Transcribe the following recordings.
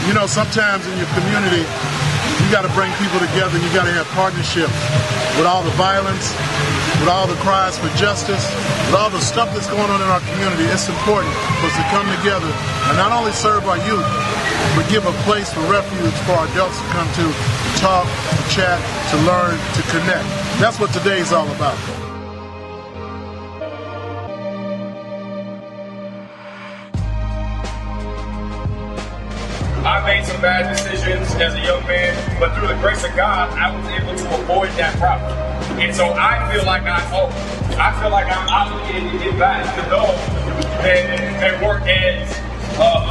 You know, sometimes in your community, you got to bring people together. You got to have partnerships. With all the violence, with all the cries for justice, with all the stuff that's going on in our community, it's important for us to come together and not only serve our youth, but give a place for refuge for our adults to come to talk, to chat, to learn, to connect. That's what today's all about. I made some bad decisions as a young man, but through the grace of God, I was able to avoid that problem. And so I feel like I'm obligated to give back to those that weren't as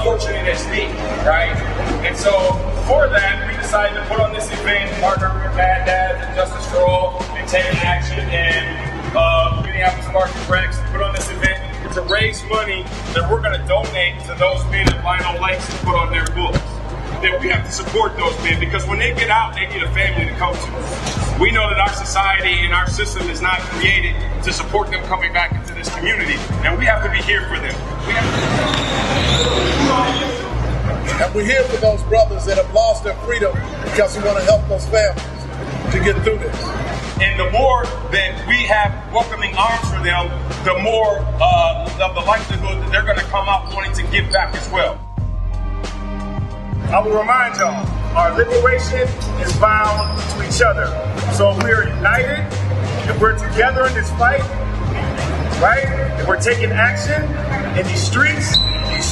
fortunate as me, right? And so for that, we decided to put on this event, partner with Maddads and Justice for All, and Take Action, and Minneapolis Market Rex, put on this event to raise money that we're going to donate to those men that Lino likes to put on their books. That we have to support those men, because when they get out, they need a family to come to. We know that our society and our system is not created to support them coming back into this community, and we have to be here for them. And we're here for those brothers that have lost their freedom, because we want to help those families to get through this. And the more that we have welcoming arms for them, the more of the likelihood that they're going to come out wanting to give back as well. I will remind y'all, our liberation is bound to each other. So if we're united, if we're together in this fight, right? If we're taking action in these streets, these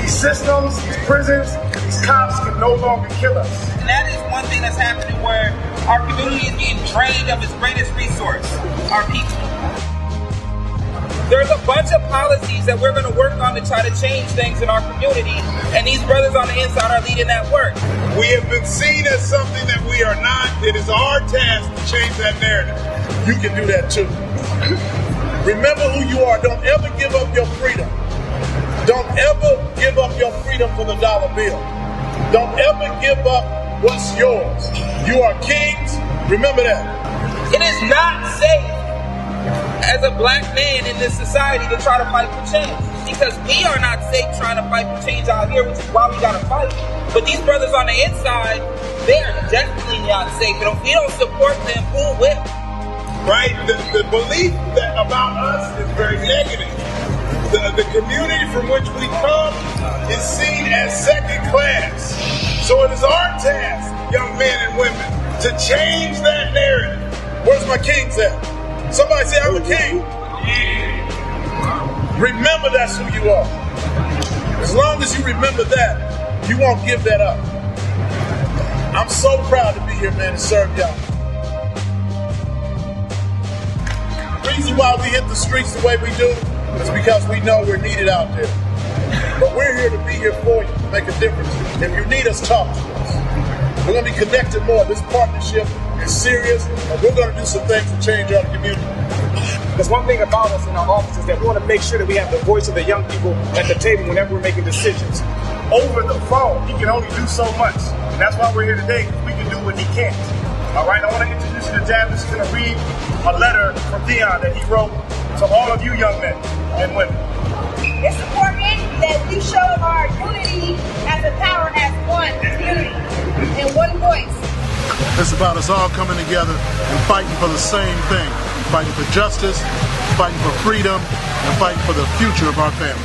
systems, these prisons, these cops can no longer kill us. And that is one thing that's happening, where our community is being drained of its greatest resource, our people. There's a bunch of policies that we're going to work on to try to change things in our community, and these brothers on the inside are leading that work. We have been seen as something that we are not. It is our task to change that narrative. You can do that too. Remember who you are. Don't ever give up your freedom. Don't ever give up your freedom for the dollar bill. Don't ever give up what's yours. You are kings. Remember that. It is not safe as a black man in this society to try to fight for change, because we are not safe trying to fight for change out here, which is why we got to fight. But these brothers on the inside, they are definitely not safe. And if we don't support them, who will? Right? The belief about us is very negative. The community from which we come is seen as second class. So it is our task, young men and women, to change that narrative. Where's my kings at? Somebody say, I'm a king. Remember that's who you are. As long as you remember that, you won't give that up. I'm so proud to be here, man, to serve y'all. The reason why we hit the streets the way we do is because we know we're needed out there. But we're here to be here for you, to make a difference. If you need us, talk to us. We're going to be connected more. This partnership is serious, and we're going to do some things to change our community. There's one thing about us in our offices, that we want to make sure that we have the voice of the young people at the table whenever we're making decisions. Over the phone, he can only do so much. And that's why we're here today, because we can do what he can't. All right, I want to introduce you to Jab. He's going to read a letter from Keynon that he wrote to all of you young men and women. It's important that we show our unity as a power, as one community, in one voice. It's about us all coming together and fighting for the same thing. Fighting for justice, fighting for freedom, and fighting for the future of our family.